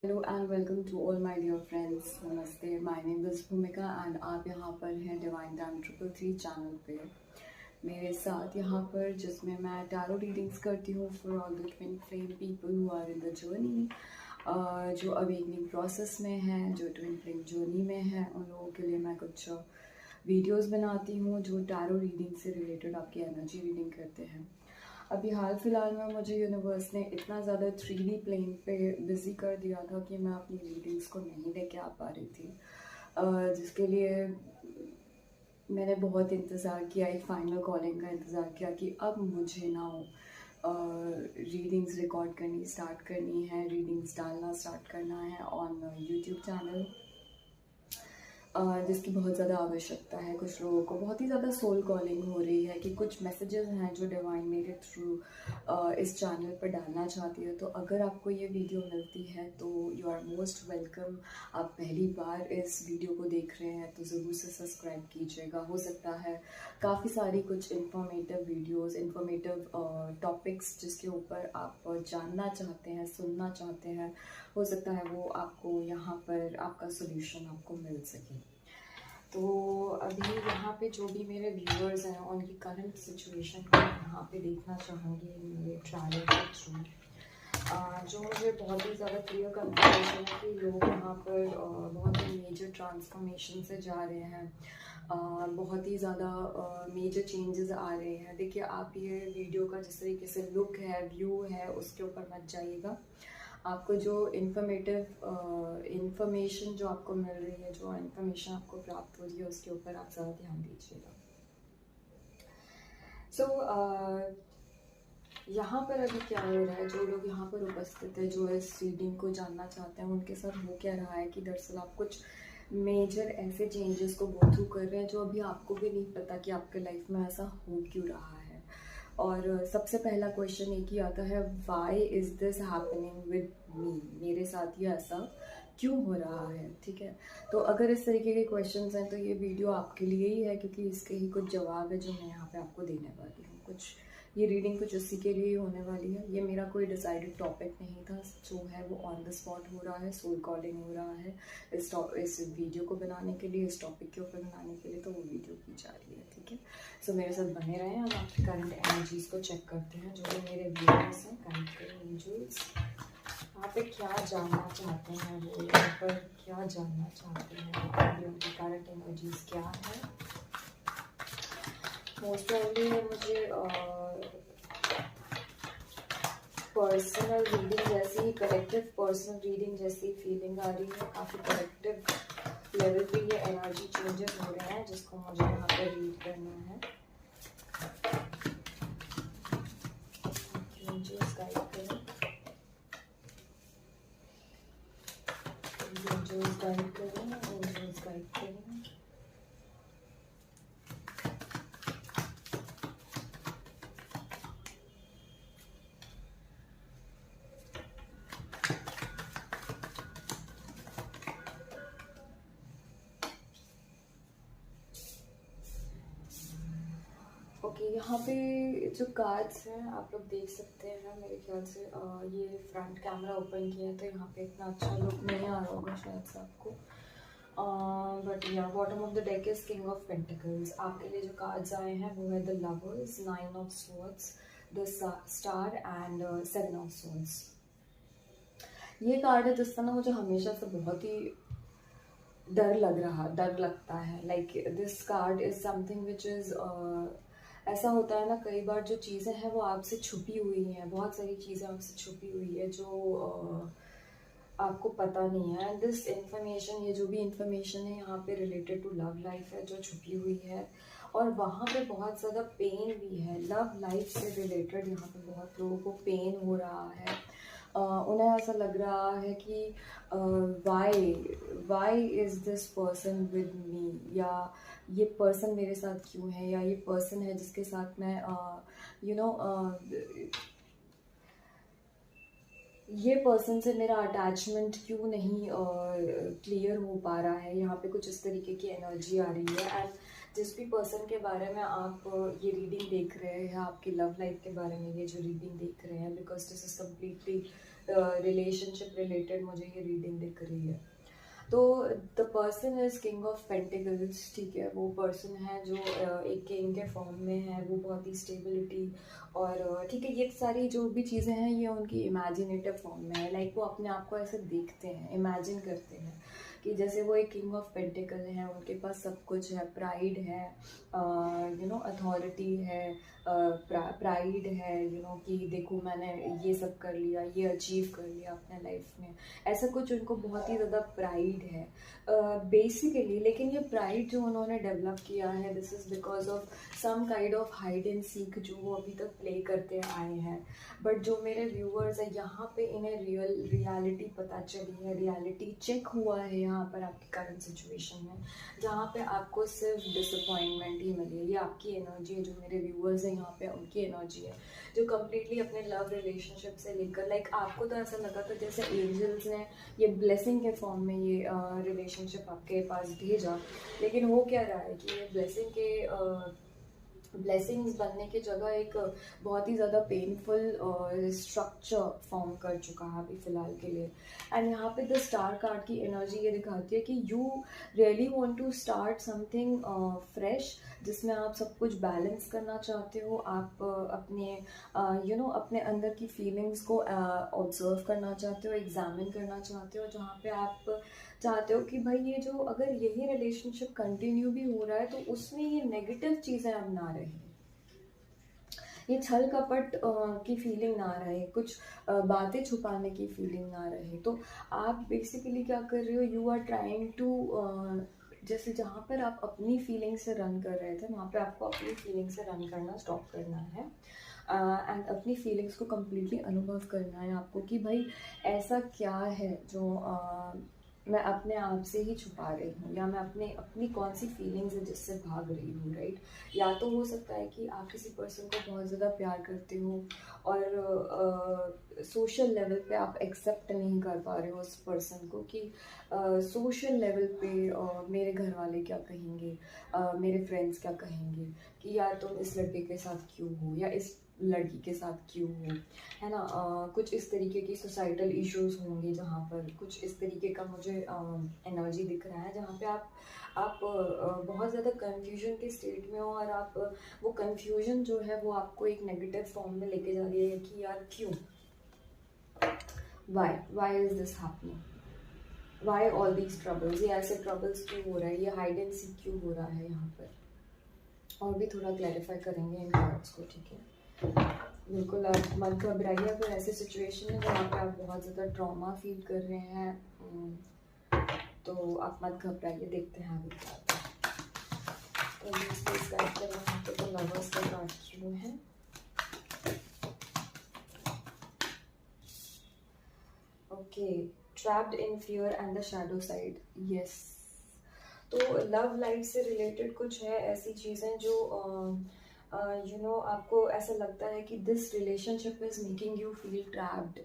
Hello and welcome to all my dear friends. नमस्ते, my name is Bhumika and आप यहाँ पर हैं डिवाइन टाइम 333 चैनल पे मेरे साथ यहाँ पर, जिसमें मैं टैरो रीडिंग्स करती हूँ for all the twin flame people who are in the journey, जो अवेकनिंग प्रोसेस में हैं, जो ट्विन फ्लेम जर्नी में हैं। उन लोगों के लिए मैं कुछ वीडियोस बनाती हूँ जो टैरो रीडिंग से रिलेटेड आपकी एनर्जी रीडिंग करते हैं। अभी हाल फिलहाल में मुझे यूनिवर्स ने इतना ज़्यादा 3D प्लेन पे बिज़ी कर दिया था कि मैं अपनी रीडिंग्स को नहीं लेके आ पा रही थी, जिसके लिए मैंने बहुत इंतज़ार किया, एक फाइनल कॉलिंग का इंतज़ार किया कि अब मुझे ना रीडिंग्स रिकॉर्ड करनी स्टार्ट करनी है, रीडिंग्स डालना स्टार्ट करना है ऑन यूट्यूब चैनल, जिसकी बहुत ज़्यादा आवश्यकता है। कुछ लोगों को बहुत ही ज़्यादा सोल कॉलिंग हो रही है कि कुछ मैसेजेस हैं जो डिवाइन मेरे थ्रू इस चैनल पर डालना चाहती है। तो अगर आपको ये वीडियो मिलती है तो यू आर मोस्ट वेलकम। आप पहली बार इस वीडियो को देख रहे हैं तो ज़रूर से सब्सक्राइब कीजिएगा। हो सकता है काफ़ी सारी कुछ इंफॉर्मेटिव वीडियोस, इंफॉर्मेटिव टॉपिक्स जिसके ऊपर आप जानना चाहते हैं, सुनना चाहते हैं, हो सकता है वो आपको यहाँ पर आपका सोल्यूशन आपको मिल सके। तो अभी यहाँ पे जो भी मेरे व्यूअर्स हैं उनकी करंट सिचुएशन को मैं यहाँ पे देखना चाहूँगी मेरे ट्रायल के थ्रू, जो मुझे बहुत ही ज़्यादा क्लियर कंफर्मेशन है कि लोग यहाँ पर बहुत ही मेजर ट्रांसफॉर्मेशन से जा रहे हैं, बहुत ही ज़्यादा मेजर चेंजेस आ रहे हैं। देखिए, आप ये वीडियो का जिस तरीके से लुक है, व्यू है, उसके ऊपर मत जाइएगा। आपको जो इंफॉर्मेशन जो आपको मिल रही है, जो इंफॉर्मेशन आपको प्राप्त हो रही है, उसके ऊपर आप ज़्यादा ध्यान दीजिएगा। यहाँ पर अभी क्या हो रहा है, जो लोग यहाँ पर उपस्थित है, जो इस रीडिंग को जानना चाहते हैं, उनके साथ हो क्या रहा है कि दरअसल आप कुछ मेजर ऐसे चेंजेस को गो थ्रू कर रहे हैं जो अभी आपको भी नहीं पता कि आपके लाइफ में ऐसा हो क्यों रहा है। और सबसे पहला क्वेश्चन एक ही आता है, why is this happening with me? मेरे साथ ये ऐसा क्यों हो रहा है? ठीक है, तो अगर इस तरीके के क्वेश्चंस हैं तो ये वीडियो आपके लिए ही है, क्योंकि इसके ही कुछ जवाब है जो मैं यहाँ पे आपको देने वाली हूँ। कुछ ये रीडिंग कुछ उसी के लिए ही होने वाली है। ये मेरा कोई डिसाइडेड टॉपिक नहीं था, जो है वो ऑन द स्पॉट हो रहा है, सोल कॉलिंग हो रहा है इस वीडियो को बनाने के लिए, इस टॉपिक के ऊपर बनाने के लिए, तो वो वीडियो की जा रही है। ठीक है, सो मेरे साथ बने रहें। हम आपकी करंट एनर्जीज को चेक करते हैं। जो भी मेरे व्यूअर्स हैं, करंट एंजल्स यहाँ पे क्या जानना चाहते हैं, वो यहाँ पर क्या जानना चाहते हैं, अभी उनकी करंट एनर्जीज क्या है। मोस्ट प्रॉब्ली मुझे पर्सनल रीडिंग जैसी ही, कलेक्टिव पर्सनल रीडिंग जैसी फीलिंग आ रही है। काफ़ी कलेक्टिव लेवल पे ये एनर्जी चेंजेस हो रहे हैं जिसको मुझे यहाँ पर रीड करना है। एंजल्स गाइड करें, एंजल्स गाइड करें, एंजल्स गाइड करें। ओके, यहाँ पे जो कार्ड्स हैं आप लोग देख सकते हैं। मेरे ख्याल से ये फ्रंट कैमरा ओपन किया है तो यहाँ पे इतना अच्छा लुक नहीं आ रहा होगा शायद से आपको, बट या bottom of the deck is king of pentacles. आपके लिए जो कार्ड्स आए हैं वो है the lovers, 9 of swords, the star and 7 of swords. ये कार्ड है जिसका ना मुझे हमेशा से बहुत ही डर लगता है। Like this card is something which is, ऐसा होता है ना कई बार, जो चीज़ें हैं वो आपसे छुपी हुई हैं, बहुत सारी चीज़ें आपसे छुपी हुई है जो आपको पता नहीं है। दिस इंफॉर्मेशन, ये जो भी इंफॉर्मेशन है यहाँ पे रिलेटेड टू लव लाइफ है, जो छुपी हुई है, और वहाँ पे बहुत ज़्यादा पेन भी है। लव लाइफ से रिलेटेड यहाँ पे बहुत लोगों को पेन हो रहा है। उन्हें ऐसा लग रहा है कि why is this person with me, या ये पर्सन मेरे साथ क्यों है, या ये पर्सन है जिसके साथ मैं ये पर्सन से मेरा अटैचमेंट क्यों नहीं क्लियर हो पा रहा है। यहाँ पे कुछ इस तरीके की एनर्जी आ रही है। एंड जिस भी पर्सन के बारे में आप ये रीडिंग देख रहे हैं, आपकी लव लाइफ के बारे में ये जो रीडिंग देख रहे हैं, because this is completely relationship related मुझे ये रीडिंग दिख रही है। तो the person is king of pentacles, ठीक है। वो पर्सन है जो एक किंग के फॉर्म में है, वो बहुत ही स्टेबिलिटी और ठीक है, ये सारी जो भी चीज़ें हैं ये उनकी इमेजिनेटिव फॉर्म में है। लाइक वो अपने आप को ऐसे देखते हैं, इमेजिन करते हैं कि जैसे वो एक किंग ऑफ पेंटिकल है, उनके पास सब कुछ है, प्राइड है, अथॉरिटी है, प्राइड है, कि देखो मैंने ये सब कर लिया, ये अचीव कर लिया अपने लाइफ में, ऐसा कुछ उनको बहुत ही ज़्यादा प्राइड है बेसिकली। लेकिन ये प्राइड जो उन्होंने डेवलप किया है, this is because of some kind of hide and seek जो वो अभी तक प्ले करते आए हैं। बट जो मेरे व्यूअर्स हैं यहाँ पे इन्हें रियलिटी पता चली है, रियलिटी चेक हुआ है यहाँ पर आपकी करंट सिचुएशन में, जहाँ पे आपको सिर्फ डिसअपॉइंटमेंट ही मिली है। ये आपकी एनर्जी है, जो मेरे व्यूअर्स हैं यहाँ पे उनकी एनर्जी है, जो कम्प्लीटली अपने लव रिलेशनशिप से लेकर लाइक आपको तो ऐसा लगा था जैसे एंजल्स ने ये ब्लेसिंग के फॉर्म में ये रिलेशनशिप आपके पास भेजा, लेकिन हो क्या रहा है कि ये ब्लेसिंग के ब्लेसिंग्स बनने की जगह एक बहुत ही ज़्यादा पेनफुल स्ट्रक्चर फॉर्म कर चुका है अभी फ़िलहाल के लिए। एंड यहाँ पे द स्टार कार्ड की एनर्जी ये दिखाती है कि you really want to start something fresh, जिसमें आप सब कुछ बैलेंस करना चाहते हो। आप अपने अपने अंदर की फीलिंग्स को ऑब्जर्व करना चाहते हो, एग्जामिन करना चाहते हो, जहाँ पे आप चाहते हो कि भाई ये जो अगर यही रिलेशनशिप कंटिन्यू भी हो रहा है तो उसमें ये नेगेटिव चीज़ें अब ना रहे, ये छल कपट की फीलिंग ना रहे, कुछ बातें छुपाने की फीलिंग ना रहे। तो आप बेसिकली क्या कर रहे हो, यू आर ट्राइंग टू जैसे जहाँ पर आप अपनी फीलिंग से रन कर रहे थे, वहाँ पे आपको अपनी फीलिंग से रन करना स्टॉप करना है एंड अपनी फीलिंग्स को कम्प्लीटली अनुभव करना है आपको कि भाई ऐसा क्या है जो मैं अपने आप से ही छुपा रही हूँ, या मैं अपनी कौन सी फीलिंग्स है जिससे भाग रही हूँ, राइट। या तो हो सकता है कि आप किसी पर्सन को बहुत ज़्यादा प्यार करते हो और सोशल लेवल पे आप एक्सेप्ट नहीं कर पा रहे हो उस पर्सन को कि सोशल लेवल पे मेरे घर वाले क्या कहेंगे, मेरे फ्रेंड्स क्या कहेंगे कि यार तुम इस लड़के के साथ क्यों हो या इस लड़की के साथ क्यों हो, है ना। कुछ इस तरीके की सोसाइटल इश्यूज होंगे जहाँ पर कुछ इस तरीके का मुझे एनर्जी दिख रहा है, जहाँ पे आप बहुत ज़्यादा कन्फ्यूजन के स्टेट में हो और आप वो कन्फ्यूजन जो है वो आपको एक नेगेटिव फॉर्म में लेके जा रही है कि यार क्यों, why is this happening, why all these troubles, ये ऐसे ट्रबल्स क्यों हो रहा है, ये हाइड एंड सीक क्यों हो रहा है यहाँ पर। और भी थोड़ा क्लैरिफाई करेंगे इन कार्ड्स को, ठीक है। बिल्कुल आप मत घबराइए अगर ऐसी सिचुएशन है जहाँ पे आप बहुत ज़्यादा ट्रॉमा फील कर रहे हैं, तो आप मत घबराइए। देखते हैं अभी तो लवर्स का कार्ड क्यों है। Okay, trapped in fear and the shadow side, yes. तो लव लाइफ से रिलेटेड कुछ है ऐसी चीज़ें जो आपको ऐसा लगता है कि this relationship is making you feel trapped,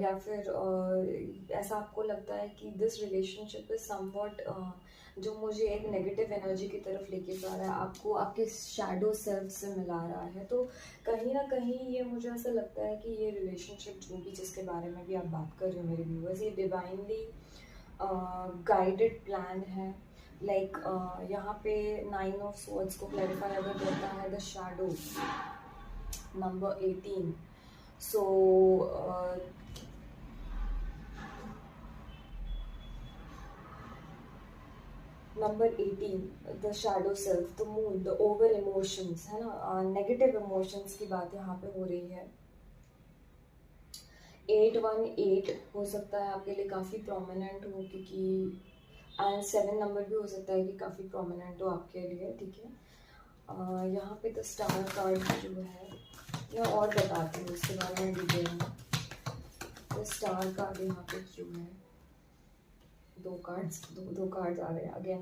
या फिर ऐसा आपको लगता है कि दिस रिलेशनशिप इज़ समवॉट जो मुझे एक नेगेटिव एनर्जी की तरफ लेके जा रहा है, आपको आपके शैडो सेल्फ से मिला रहा है। तो कहीं ना कहीं ये मुझे ऐसा लगता है कि ये रिलेशनशिप जो भी जिसके बारे में भी आप बात कर रहे हो मेरे व्यूअर्स, ये डिवाइनली गाइडेड प्लान है। लाइक यहाँ पे 9 ऑफ स्वॉर्ड्स को क्लैरिफाई अगर करता है the shadow number 18, so number 18 the shadow self, the moon, the over emotions, है ना, नेगेटिव इमोशंस की बात यहाँ पे हो रही है। 818 हो सकता है आपके लिए काफ़ी प्रोमिनेंट हो, क्योंकि एंड 7 नंबर भी हो सकता है कि काफ़ी प्रोमिनेंट हो आपके लिए, ठीक है। यहाँ पे द स्टार कार्ड जो है मैं और बताती हूँ इसके बारे में डिटेल में। द स्टार कार्ड यहाँ पे क्यों है, दो कार्ड्स आ रहे हैं अगेन।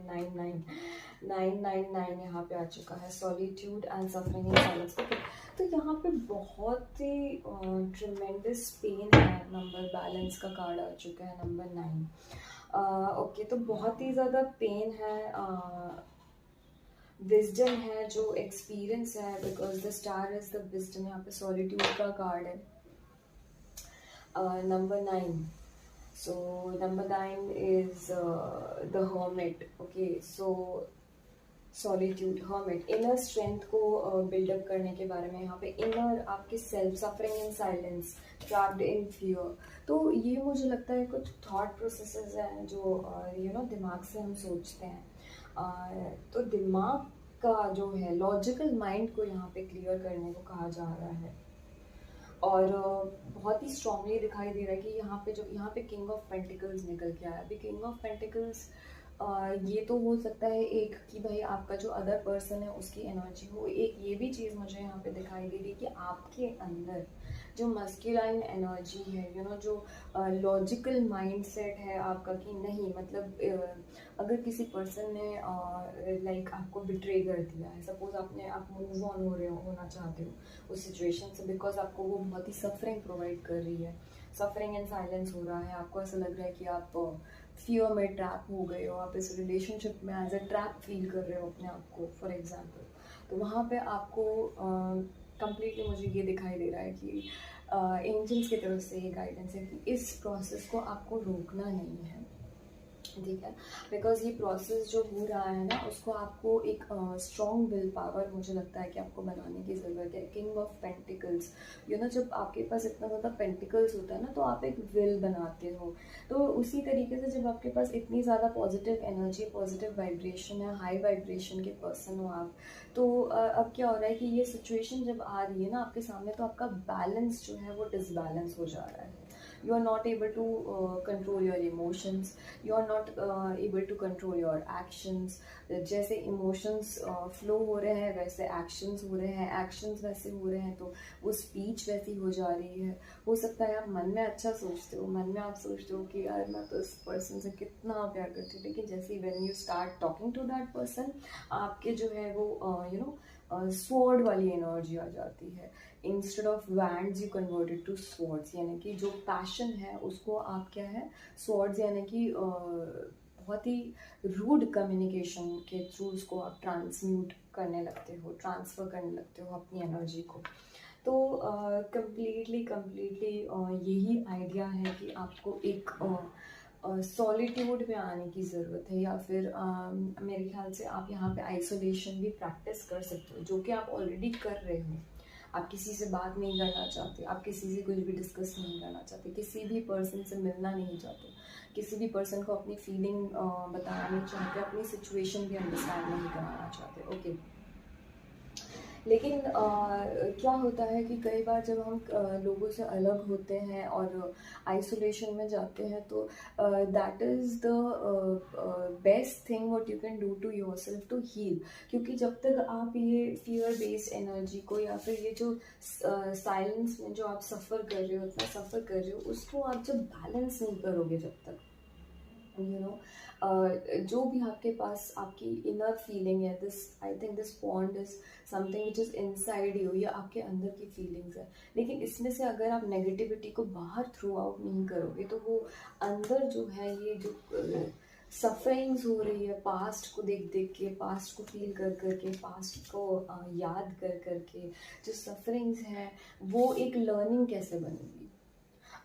999 यहाँ पे आ चुका है, solitude and suffering in silence. तो यहाँ पे बहुत ही ट्रिमेंडस पेन है, नंबर बैलेंस का कार्ड आ चुका है नंबर 9। ओके, तो बहुत ही ज़्यादा पेन है, विजडम है, जो एक्सपीरियंस है, because the star is the wisdom. यहाँ पे सॉलिट्यूड का कार्ड है, Number 9. So number 9 is the hermit. Okay, so solitude, hermit, inner strength को बिल्डअप करने के बारे में यहाँ पे, इनर आपके self, suffering in silence, trapped in fear. तो ये मुझे लगता है कुछ थॉट प्रोसेसेस हैं जो दिमाग से हम सोचते हैं। तो दिमाग का जो है लॉजिकल माइंड को यहाँ पे क्लियर करने को कहा जा रहा है। और बहुत ही स्ट्रांगली दिखाई दे रहा है कि यहाँ पे किंग ऑफ पेंटिकल्स निकल के आया। अभी किंग ऑफ पेंटिकल्स ये तो हो सकता है एक कि भाई आपका जो अदर पर्सन है उसकी एनर्जी हो। एक ये भी चीज़ मुझे यहाँ पे दिखाई दे रही है कि आपके अंदर जो मस्कुलाइन एनर्जी है, जो लॉजिकल माइंडसेट है आपका कि नहीं, मतलब अगर किसी पर्सन ने लाइक आपको बिट्रे कर दिया है, सपोज आप मूव ऑन होना चाहते हो उस सिचुएशन से, बिकॉज आपको वो बहुत ही सफरिंग प्रोवाइड कर रही है, सफरिंग एंड साइलेंस हो रहा है, आपको ऐसा लग रहा है कि आप फियर में ट्रैप हो गए हो, आप इस रिलेशनशिप में एज ए ट्रैप फील कर रहे हो अपने आप को फॉर एग्जांपल। तो वहाँ पे आपको कंप्लीटली मुझे ये दिखाई दे रहा है कि एंजल्स की तरफ से ये गाइडेंस है कि इस प्रोसेस को आपको रोकना नहीं है, ठीक है। बिकॉज ये प्रोसेस जो हो रहा है ना, उसको आपको एक स्ट्रॉन्ग विल पावर मुझे लगता है कि आपको बनाने की ज़रूरत है। किंग ऑफ पेंटिकल्स, जब आपके पास इतना ज़्यादा पेंटिकल्स होता है ना, तो आप एक विल बनाते हो। तो उसी तरीके से जब आपके पास इतनी ज़्यादा पॉजिटिव एनर्जी, पॉजिटिव वाइब्रेशन है, हाई वाइब्रेशन के पर्सन हो आप, तो अब क्या हो रहा है कि ये सिचुएशन जब आ रही है ना आपके सामने, तो आपका बैलेंस जो है वो डिसबैलेंस हो जा रहा है। You are not able to control your emotions, you are not able to control your actions। जैसे इमोशंस फ्लो हो रहे हैं वैसे एक्शंस हो रहे हैं, एक्शंस वैसे हो रहे हैं तो वो स्पीच वैसी हो जा रही है। हो सकता है आप मन में अच्छा सोचते हो, मन में आप सोचते हो कि यार मैं तो इस पर्सन से कितना प्यार करती हूँ, लेकिन जैसे ही when you start talking to that person, आपके जो है वो स्वॉर्ड वाली एनर्जी आ जाती है। Instead of wands you converted to swords, यानी कि जो पैशन है उसको आप क्या है, स्वॉर्ड्स यानी कि बहुत ही रूड कम्युनिकेशन के थ्रू उसको आप ट्रांसम्यूट करने लगते हो, ट्रांसफ़र करने लगते हो अपनी एनर्जी को। तो कम्प्लीटली यही आइडिया है कि आपको एक सॉलिट्यूड में आने की ज़रूरत है, या फिर मेरे ख्याल से आप यहाँ पे आइसोलेशन भी प्रैक्टिस कर सकते हो, जो कि आप ऑलरेडी कर रहे हो। आप किसी से बात नहीं करना चाहते, आप किसी से कुछ भी डिस्कस नहीं करना चाहते, किसी भी पर्सन से मिलना नहीं चाहते, किसी भी पर्सन को अपनी फीलिंग बताना नहीं चाहते, अपनी सिचुएशन भी अंडरस्टैंड नहीं कराना चाहते। ओके, लेकिन क्या होता है कि कई बार जब हम लोगों से अलग होते हैं और आइसोलेशन में जाते हैं, तो that is the best thing what you can do to yourself to heal. क्योंकि जब तक आप ये फियर बेस्ड एनर्जी को, या फिर ये जो साइलेंस में जो आप सफ़र कर रहे हो, इतना सफ़र कर रहे हो, उसको आप जब बैलेंस नहीं करोगे, जब तक जो भी आपके पास आपकी इनर फीलिंग है, this I think this bond is something which is inside you, या आपके अंदर की फीलिंग्स है। लेकिन इसमें से अगर आप नेगेटिविटी को बाहर थ्रू आउट नहीं करोगे, तो वो अंदर जो है, ये जो सफरिंग्स हो रही है पास्ट को देख देख के, पास्ट को फील कर करके, पास्ट को याद कर करके, जो सफरिंग्स हैं वो एक लर्निंग कैसे बनेगी,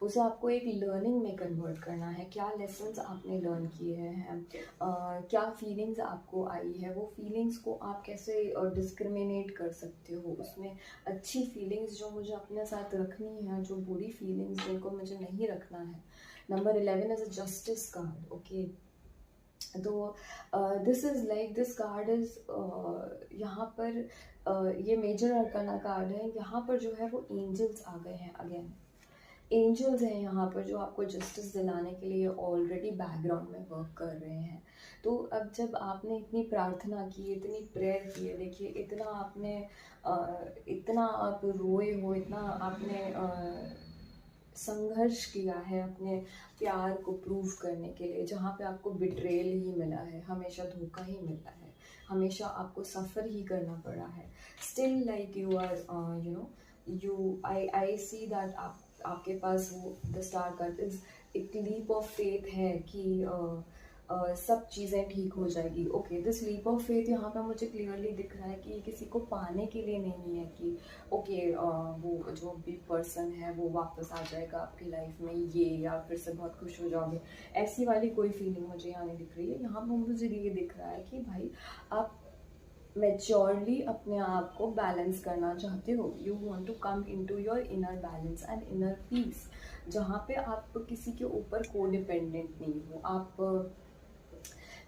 उसे आपको एक लर्निंग में कन्वर्ट करना है। क्या लेसन्स आपने लर्न किए हैं, क्या फीलिंग्स आपको आई है, वो फीलिंग्स को आप कैसे डिस्क्रिमिनेट कर सकते हो। उसमें अच्छी फीलिंग्स जो मुझे अपने साथ रखनी है, जो बुरी फीलिंग्स जिनको मुझे नहीं रखना है। Number 11 is a justice card. Okay, तो this is like this card is यहाँ पर ये मेजर अरकाना कार्ड है। यहाँ पर जो है वो एंजल्स आ गए हैं अगेन। एंजल्स हैं यहाँ पर जो आपको जस्टिस दिलाने के लिए ऑलरेडी बैकग्राउंड में वर्क कर रहे हैं। तो अब जब आपने इतनी प्रार्थना की, इतनी प्रेयर की है, देखिए इतना आप रोए हो, इतना आपने संघर्ष किया है अपने प्यार को प्रूव करने के लिए, जहाँ पे आपको बिट्रेल ही मिला है, हमेशा धोखा ही मिला है, हमेशा आपको सफ़र ही करना पड़ा है। Still like you are I see that आपके पास वो द स्टार कार्ड इज एक लीप ऑफ फेथ है कि सब चीज़ें ठीक हो जाएगी। Okay, this leap of faith यहाँ पे मुझे क्लियरली दिख रहा है कि किसी को पाने के लिए नहीं है कि ओके वो जो भी पर्सन है वो वापस आ जाएगा आपकी लाइफ में ये, या फिर से बहुत खुश हो जाओगे, ऐसी वाली कोई फीलिंग मुझे यहाँ नहीं दिख रही है। यहाँ पर मुझे ये दिख रहा है कि भाई आप मेच्योरली अपने आप को बैलेंस करना चाहते हो। You want to come in to your inner balance and inner peace, जहाँ पे आप किसी के ऊपर को डिपेंडेंट नहीं हो। आप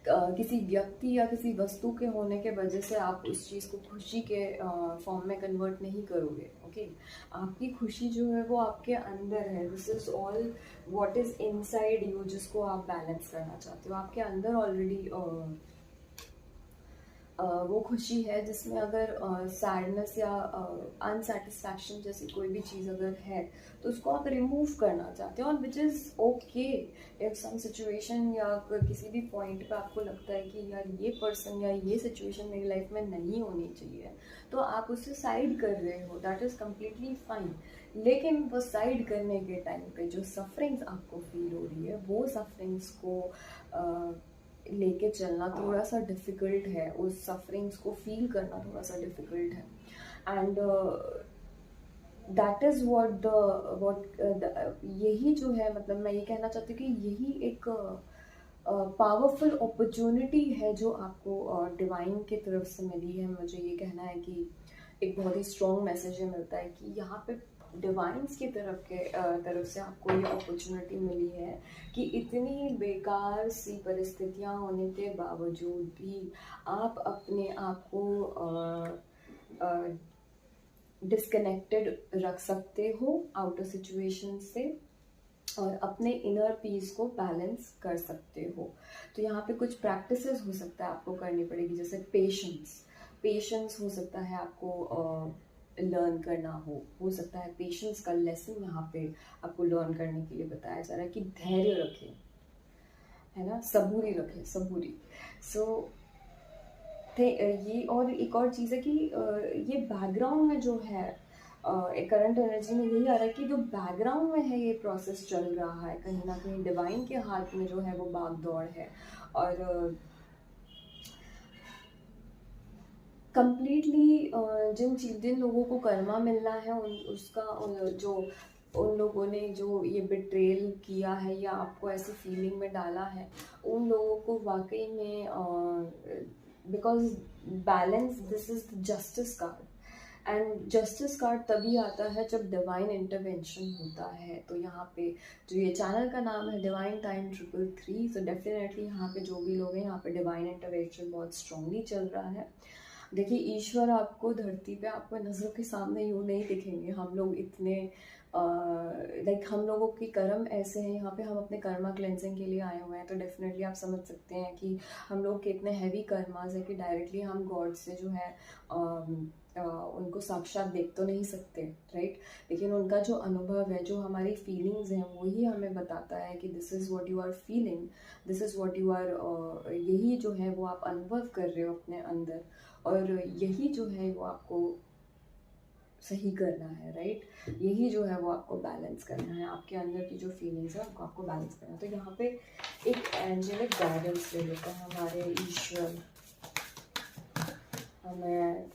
किसी व्यक्ति या किसी वस्तु के होने के वजह से आप उस चीज़ को खुशी के फॉर्म में कन्वर्ट नहीं करोगे। ओके, आपकी खुशी जो है वो आपके अंदर है। This is all what is inside you, जिसको आप बैलेंस करना चाहते हो। आपके अंदर ऑलरेडी वो खुशी है जिसमें अगर सैडनेस या अनसेटिस्फैक्शन जैसी कोई भी चीज़ अगर है तो उसको आप रिमूव करना चाहते हो, और which is okay. If some situation या किसी भी पॉइंट पे आपको लगता है कि यार ये पर्सन या ये सिचुएशन मेरी लाइफ में नहीं होनी चाहिए, तो आप उससे साइड कर रहे हो, दैट इज़ कम्प्लीटली फाइन। लेकिन वो साइड करने के टाइम पे जो सफरिंग्स आपको फील हो रही है, वो सफरिंग्स को लेके चलना थोड़ा सा डिफ़िकल्ट है, उस सफरिंग्स को फील करना थोड़ा सा डिफ़िकल्ट है। एंड दैट इज़ यही जो है, मतलब मैं ये कहना चाहती हूँ कि यही एक पावरफुल अपॉर्चुनिटी है जो आपको डिवाइन की तरफ से मिली है। मुझे ये कहना है कि एक बहुत ही स्ट्रॉन्ग मैसेज मिलता है कि यहाँ पे डिवाइन्स की तरफ से आपको ये अपॉर्चुनिटी मिली है कि इतनी बेकार सी परिस्थितियाँ होने के बावजूद भी आप अपने आप को डिस्कनेक्टेड रख सकते हो आउटर सिचुएशन से, और अपने इनर पीस को बैलेंस कर सकते हो। तो यहाँ पे कुछ प्रैक्टिसेस हो सकता है आपको करनी पड़ेगी, जैसे पेशेंस हो सकता है आपको लर्न करना हो सकता है पेशेंस का लेसन यहाँ पे आपको लर्न करने के लिए बताया जा रहा है कि धैर्य रखें, है ना, सबूरी रखें, सबूरी। सो ये, और एक और चीज़ है कि ये बैकग्राउंड में जो है करंट एनर्जी में यही आ रहा है कि जो बैकग्राउंड में है ये प्रोसेस चल रहा है, कहीं ना कहीं डिवाइन के हाथ में जो है वो भाग दौड़ है। और कंप्लीटली जिन लोगों को कर्मा मिलना है उन लोगों ने जो ये बिट्रेल किया है या आपको ऐसी फीलिंग में डाला है, उन लोगों को वाकई में because balance, this is the justice card, and justice card तभी आता है जब डिवाइन इंटरवेंशन होता है। तो यहाँ पे जो ये चैनल का नाम है डिवाइन टाइम 333, तो डेफिनेटली यहाँ पे जो भी लोग हैं यहाँ पे डिवाइन इंटरवेंशन बहुत स्ट्रांगली चल रहा है। देखिए, ईश्वर आपको धरती पे आपको नज़रों के सामने यूँ नहीं दिखेंगे। हम लोग इतने हम लोगों की कर्म ऐसे हैं, यहाँ पे हम अपने कर्मा क्लेंजिंग के लिए आए हुए हैं। तो डेफिनेटली आप समझ सकते हैं कि हम लोग के इतने हैवी कर्मास है कि डायरेक्टली हम गॉड से जो है उनको साक्षात देख तो नहीं सकते, राइट। लेकिन उनका जो अनुभव है, जो हमारी फीलिंग्स हैं, वही हमें बताता है कि this is what you are feeling, this is what you are, यही जो है वो आप अनुभव कर रहे हो अपने अंदर, और यही जो है वो आपको सही करना है, राइट। यही जो है वो आपको बैलेंस करना है, आपके अंदर की जो फीलिंग्स है उनको आपको बैलेंस करना है। तो यहाँ पे एक एंजेलिक गाइडेंस ले लेते हैं हमारे ईश्वर, हमें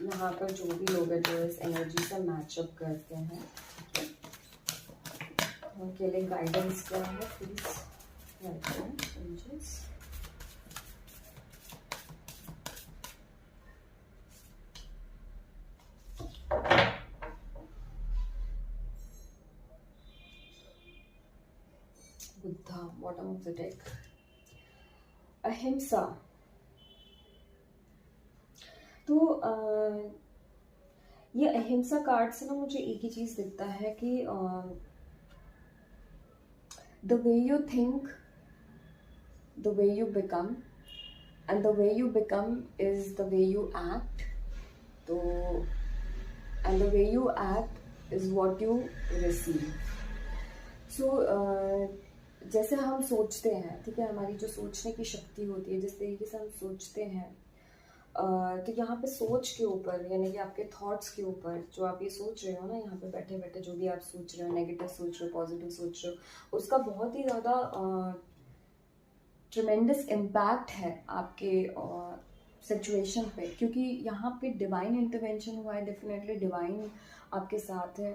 यहाँ पर जो भी लोग हैं जो इस एनर्जी से मैचअप करते हैं उनके लिए गाइडेंस क्या है, please angels. Buddha, bottom of the deck, अहिंसा। तो ये अहिंसा कार्ड से ना मुझे एक ही चीज़ दिखता है कि the way you think, the way you become, and the way you become is the way you act. तो and the way you act is what you receive. So जैसे हम सोचते हैं, ठीक है, हमारी जो सोचने की शक्ति होती है, जिस तरीके से हम सोचते हैं, तो यहाँ पे सोच के ऊपर, यानी कि आपके थॉट्स के ऊपर, जो आप ये सोच रहे हो ना, यहाँ पे बैठे बैठे जो भी आप सोच रहे हो, नेगेटिव सोच रहे हो, पॉजिटिव सोच रहे हो, उसका बहुत ही ज़्यादा ट्रेमेंडस इम्पैक्ट है आपके सिचुएशन पे, क्योंकि यहाँ पे डिवाइन इंटरवेंशन हुआ है। डेफिनेटली डिवाइन आपके साथ है,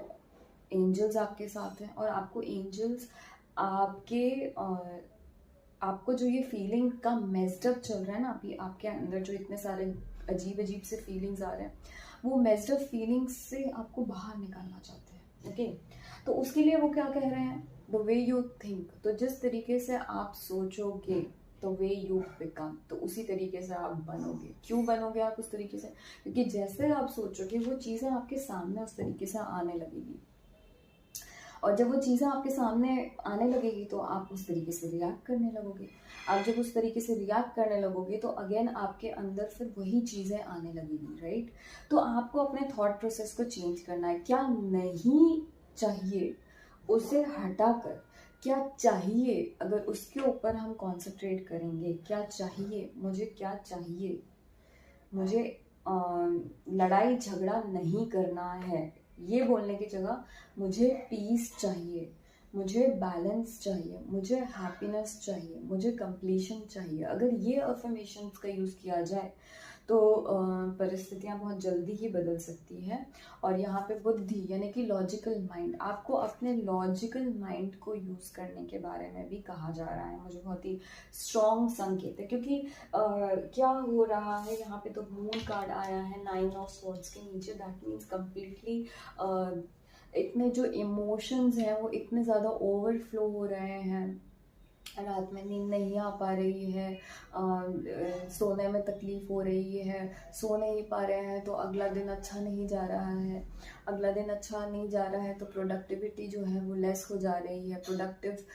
एंजल्स आपके साथ हैं, और आपको एंजल्स आपके आपको जो ये फीलिंग का मेस्डअप चल रहा है ना अभी आपके अंदर, जो इतने सारे अजीब अजीब से फीलिंग्स आ रहे हैं, वो मेस्डअप फीलिंग्स से आपको बाहर निकालना चाहते हैं। ओके, तो उसके लिए वो क्या कह रहे हैं, द वे यू थिंक, तो जिस तरीके से आप सोचोगे, द वे यू बिकम, तो उसी तरीके से आप बनोगे। क्यों बनोगे आप उस तरीके से, क्योंकि जैसे आप सोचोगे वो चीज़ें आपके सामने उस तरीके से आने लगेगी, और जब वो चीज़ें आपके सामने आने लगेगी तो आप उस तरीके से रिएक्ट करने लगोगे। आप जब उस तरीके से रिएक्ट करने लगोगे तो अगेन आपके अंदर फिर वही चीज़ें आने लगेगी, राइट। तो आपको अपने थॉट प्रोसेस को चेंज करना है। क्या नहीं चाहिए उसे हटाकर क्या चाहिए, अगर उसके ऊपर हम कॉन्सेंट्रेट करेंगे, क्या चाहिए मुझे, क्या चाहिए मुझे, लड़ाई झगड़ा नहीं करना है, ये बोलने की जगह मुझे पीस चाहिए, मुझे बैलेंस चाहिए, मुझे हैप्पीनेस चाहिए, मुझे कंप्लीशन चाहिए। अगर ये अफर्मेशंस का यूज़ किया जाए तो परिस्थितियाँ बहुत जल्दी ही बदल सकती है। और यहाँ पे बुद्धि यानी कि लॉजिकल माइंड, आपको अपने लॉजिकल माइंड को यूज़ करने के बारे में भी कहा जा रहा है। मुझे बहुत ही स्ट्रॉन्ग संकेत है, क्योंकि क्या हो रहा है यहाँ पे, तो मून कार्ड आया है 9 ऑफ स्वॉर्ड्स के नीचे। दैट मीन्स कम्प्लीटली इतने जो इमोशंस हैं वो इतने ज़्यादा ओवरफ्लो हो रहे हैं, रात में नींद नहीं आ पा रही है, सोने में तकलीफ हो रही है, सो नहीं पा रहे हैं, तो अगला दिन अच्छा नहीं जा रहा है, अगला दिन अच्छा नहीं जा रहा है तो प्रोडक्टिविटी जो है वो लेस हो जा रही है, प्रोडक्टिव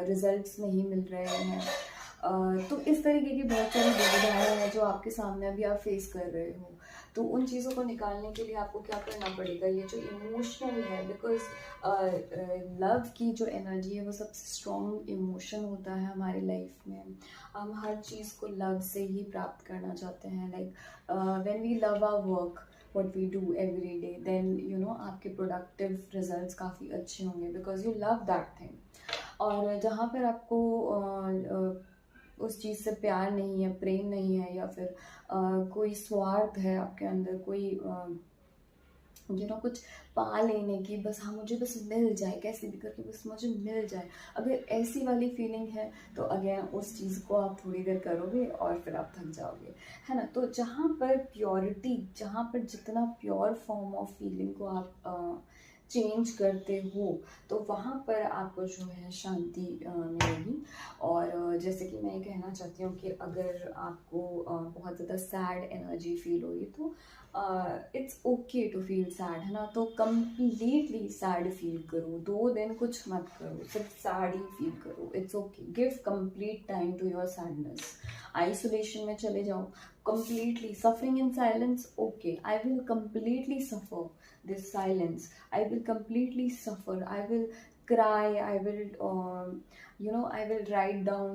रिजल्ट्स नहीं मिल रहे हैं। तो इस तरीके की बहुत सारी दुविधाएं हैं जो आपके सामने अभी आप फेस कर रहे हो। तो उन चीज़ों को निकालने के लिए आपको क्या करना पड़ेगा, ये जो इमोशनल है, बिकॉज लव की जो एनर्जी है वो सबसे स्ट्रॉन्ग इमोशन होता है हमारी लाइफ में। हम हर चीज़ को लव से ही प्राप्त करना चाहते हैं। Like when we love our work, what we do every day, then you know आपके प्रोडक्टिव रिजल्ट्स काफ़ी अच्छे होंगे, because you love that thing. और जहाँ पर आपको उस चीज़ से प्यार नहीं है, प्रेम नहीं है, या फिर कोई स्वार्थ है आपके अंदर, कोई कुछ पा लेने की, बस हाँ मुझे बस मिल जाए, कैसे भी करके बस मुझे मिल जाए, अगर ऐसी वाली फीलिंग है तो अगेन उस चीज़ को आप थोड़ी देर करोगे और फिर आप थक जाओगे, है ना। तो जहाँ पर प्योरिटी, जहाँ पर जितना प्योर फॉर्म ऑफ फीलिंग को आप चेंज करते हो तो वहाँ पर आपको जो है शांति मिलेगी। और जैसे कि मैं ये कहना चाहती हूँ कि अगर आपको बहुत ज़्यादा सैड एनर्जी फील हो रही है तो it's okay to feel sad, है ना। तो कम्प्लीटली सैड फील करो, 2 दिन कुछ मत करो, सिर्फ सैड ही फील करो। It's okay, give complete time to your sadness. Isolation में चले जाओ, completely suffering in silence, okay, I will completely suffer this silence, I will completely suffer, I will cry, I will I will write down,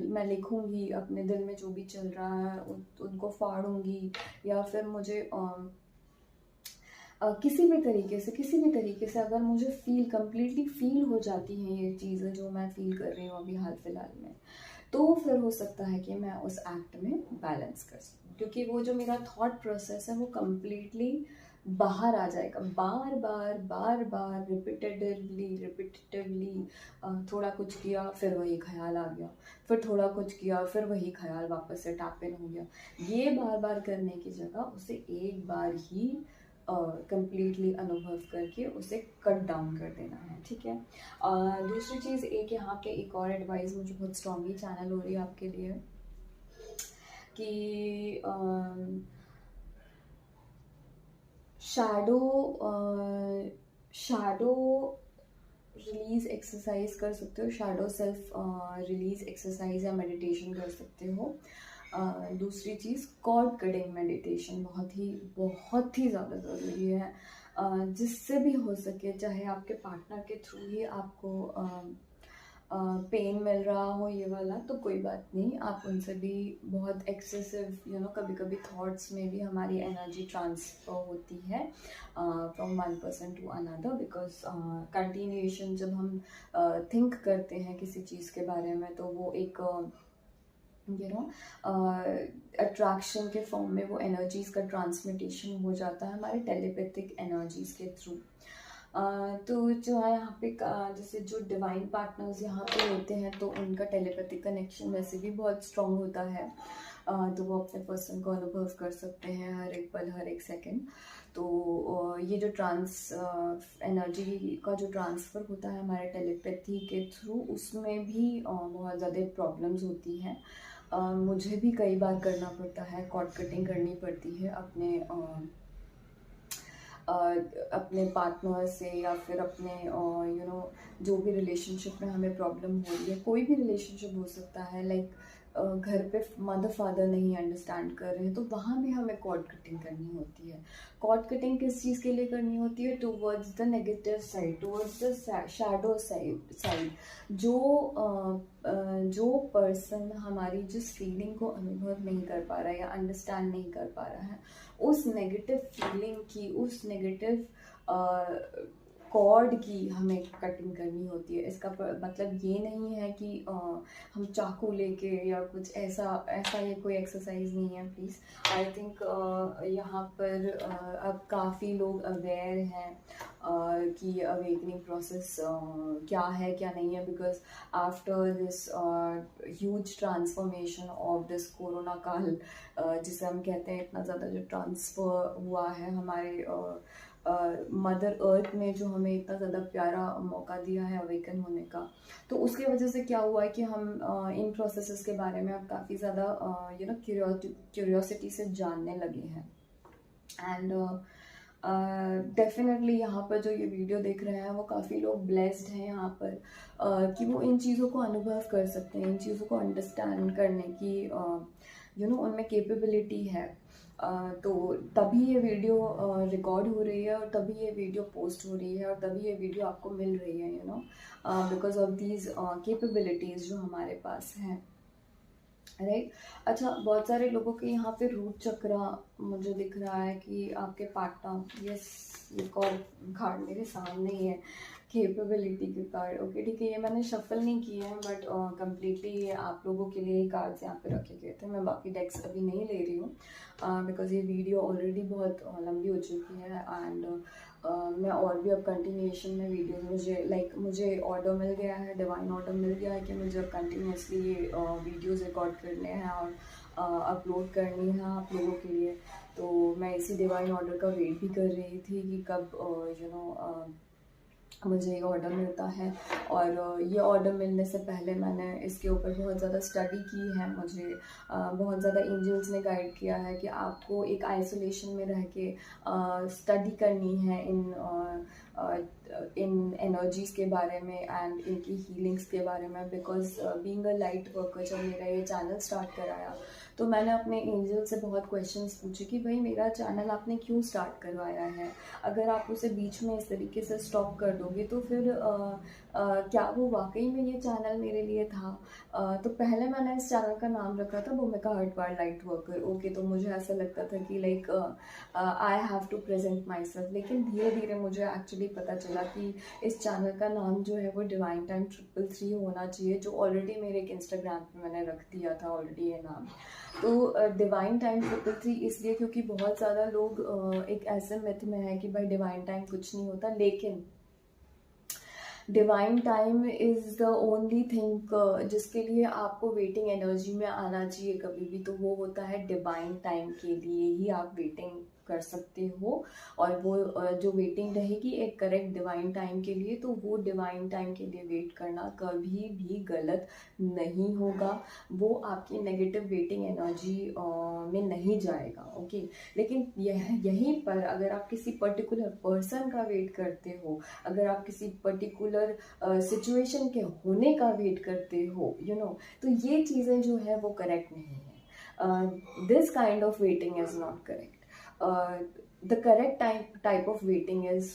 मैं लिखूंगी अपने दिल में जो भी चल रहा है, उनको फाड़ूंगी, या फिर मुझे किसी भी तरीके से अगर मुझे कंप्लीटली फील हो जाती हैं ये चीज़ें जो मैं फील कर रही हूँ अभी हाल फिलहाल में, तो फिर हो सकता है कि मैं उस एक्ट में बैलेंस कर सकूँ, क्योंकि वो जो मेरा थॉट प्रोसेस है वो कम्प्लीटली बाहर आ जाएगा। बार बार रिपीटेटिवली थोड़ा कुछ किया फिर वही ख्याल आ गया, फिर थोड़ा कुछ किया फिर वही ख्याल वापस से टैप इन हो गया। ये बार करने की जगह उसे एक बार ही कंप्लीटली अनुभव करके उसे कट डाउन कर देना है, ठीक है। दूसरी चीज़ यहाँ पे एक और एडवाइस मुझे बहुत स्ट्रांगली चैनल हो रही है आपके लिए कि शैडो रिलीज एक्सरसाइज कर सकते हो, शैडो सेल्फ रिलीज एक्सरसाइज या मेडिटेशन कर सकते हो। दूसरी चीज़ कॉर्ड कटिंग मेडिटेशन बहुत ही ज़्यादा ज़रूरी है, जिससे भी हो सके, चाहे आपके पार्टनर के थ्रू ही आपको पेन मिल रहा हो ये वाला तो कोई बात नहीं, आप उनसे भी बहुत एक्सेसिव कभी कभी थॉट्स में भी हमारी एनर्जी ट्रांसफ़र होती है from one person to another, because continuation जब हम थिंक करते हैं किसी चीज़ के बारे में तो वो एक यू नो अट्रैक्शन के फॉर्म में वो एनर्जीज़ का ट्रांसमिटेशन हो जाता है हमारे टेलीपैथिक एनर्जीज़ के थ्रू। तो जो है यहाँ पे जैसे जो डिवाइन पार्टनर्स यहाँ पे होते हैं तो उनका टेलीपैथिक कनेक्शन वैसे भी बहुत स्ट्रॉन्ग होता है। तो वो अपने पर्सन को अनुभव कर सकते हैं हर एक पल, हर एक सेकंड। तो ये जो एनर्जी का जो ट्रांसफ़र होता है हमारे टेलीपैथी के थ्रू, उसमें भी बहुत ज़्यादा प्रॉब्लम्स होती हैं। मुझे भी कई बार करना पड़ता है, कॉर्ड कटिंग करनी पड़ती है अपने पार्टनर से, या फिर अपने जो भी रिलेशनशिप में हमें प्रॉब्लम हो रही है। कोई भी रिलेशनशिप हो सकता है, लाइक घर पे मदर फादर नहीं अंडरस्टैंड कर रहे हैं तो वहाँ भी हमें कॉर्ड कटिंग करनी होती है। कॉर्ड कटिंग किस चीज़ के लिए करनी होती है? Towards the negative side, towards the shadow side. जो पर्सन हमारी जिस फीलिंग को अनुभव नहीं कर पा रहा है या अंडरस्टैंड नहीं कर पा रहा है, उस नेगेटिव फीलिंग की, उस नेगेटिव कॉर्ड की हमें कटिंग करनी होती है। इसका मतलब ये नहीं है कि हम चाकू लेके या कुछ ऐसा ये कोई एक्सरसाइज नहीं है प्लीज़। आई थिंक यहाँ पर अब काफ़ी लोग अवेयर हैं कि अवेकनिंग प्रोसेस क्या है क्या नहीं है, because after this huge transformation of this corona काल, जिसे हम कहते हैं, इतना ज़्यादा जो ट्रांसफ़र हुआ है हमारे मदर अर्थ ने, जो हमें इतना ज़्यादा प्यारा मौका दिया है अवेकन होने का, तो उसकी वजह से क्या हुआ है कि हम इन प्रोसेसेस के बारे में अब काफ़ी ज़्यादा क्यूरियोसिटी से जानने लगे हैं। एंड डेफिनेटली यहाँ पर जो ये वीडियो देख रहे हैं वो काफ़ी लोग ब्लेस्ड हैं यहाँ पर कि वो इन चीज़ों को अनुभव कर सकते हैं, इन चीज़ों को अंडरस्टैंड करने की उनमें कैपेबिलिटी है। तो तभी ये वीडियो रिकॉर्ड हो रही है, और तभी ये वीडियो पोस्ट हो रही है, और तभी ये वीडियो आपको मिल रही है, बिकॉज ऑफ दीज कैपेबिलिटीज़ जो हमारे पास हैं, राइट। अच्छा, बहुत सारे लोगों के यहाँ पे रूट चक्रा मुझे दिख रहा है कि आपके पार्टनर, यस, ये कार्ड मेरे सामने ही है, कैपेबिलिटी के कार्ड। ओके, ठीक है, ये मैंने शफल नहीं किए हैं, बट कम्प्लीटली आप लोगों के लिए कार्ड्स यहाँ पे रखे गए थे। मैं बाकी डेक्स अभी नहीं ले रही हूँ बिकॉज ये वीडियो ऑलरेडी बहुत लंबी हो चुकी है। एंड मैं और भी अब कंटिन्यूएशन में वीडियोस मुझे ऑर्डर मिल गया है, डिवाइन ऑर्डर मिल गया है कि मुझे अब कंटिन्यूसली ये वीडियोस रिकॉर्ड करने हैं और अपलोड करनी है आप लोगों के लिए। तो मैं इसी डिवाइन ऑर्डर का वेट भी कर रही थी कि कब मुझे ये ऑर्डर मिलता है। और ये ऑर्डर मिलने से पहले मैंने इसके ऊपर बहुत ज़्यादा स्टडी की है। मुझे बहुत ज़्यादा एंजल्स ने गाइड किया है कि आपको एक आइसोलेशन में रह के स्टडी करनी है इन एनर्जीज़ के बारे में एंड इनकी हीलिंग्स के बारे में। Because being a light worker, जब मेरा ये चैनल स्टार्ट कराया तो मैंने अपने एंजल से बहुत क्वेश्चंस पूछे कि भाई मेरा चैनल आपने क्यों स्टार्ट करवाया है? अगर आप उसे बीच में इस तरीके से स्टॉप कर दोगे तो फिर क्या वो वाकई में ये चैनल मेरे लिए था? तो पहले मैंने इस चैनल का नाम रखा था भूमिका हटवाड़ लाइट वर्कर। ओके, तो मुझे ऐसा लगता था कि like I have to present myself. लेकिन धीरे धीरे मुझे एक्चुअली पता चला कि इस चैनल का नाम जो है वो डिवाइन टाइम 333 होना चाहिए, जो ऑलरेडी मेरे एक इंस्टाग्राम पे मैंने रख दिया था ऑलरेडी ये नाम। तो डिवाइन टाइम 333 इसलिए क्योंकि बहुत ज़्यादा लोग एक ऐसे मिथ में है कि भाई डिवाइन टाइम कुछ नहीं होता, लेकिन divine time is the only thing जिसके लिए आपको वेटिंग एनर्जी में आना चाहिए कभी भी, तो वो होता है डिवाइन टाइम के लिए ही आप वेटिंग कर सकते हो। और वो जो वेटिंग रहेगी एक करेक्ट डिवाइन टाइम के लिए, तो वो डिवाइन टाइम के लिए वेट करना कभी भी गलत नहीं होगा। वो आपकी नेगेटिव वेटिंग एनर्जी में नहीं जाएगा। ओके, लेकिन यहीं पर अगर आप किसी पर्टिकुलर पर्सन का वेट करते हो, अगर आप किसी पर्टिकुलर सिचुएशन के होने का वेट करते हो, तो ये चीज़ें जो है वो करेक्ट नहीं है। This kind of waiting is not correct. The correct type of waiting is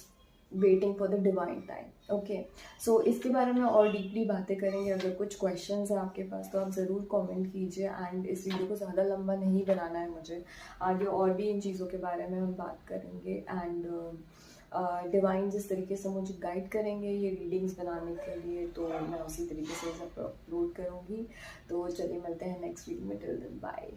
waiting for the divine time. Okay, so इसके बारे में और डीपली बातें करेंगे। अगर कुछ क्वेश्चंस हैं आपके पास तो आप ज़रूर कमेंट कीजिए। एंड इस वीडियो को ज़्यादा लंबा नहीं बनाना है मुझे, आगे और भी इन चीज़ों के बारे में हम बात करेंगे। एंड डिवाइन जिस तरीके से मुझे गाइड करेंगे ये रीडिंग्स बनाने के लिए, तो मैं उसी तरीके से अपलोड करूँगी। तो चलिए मिलते हैं नेक्स्ट वीडियो में, टिल देन बाय।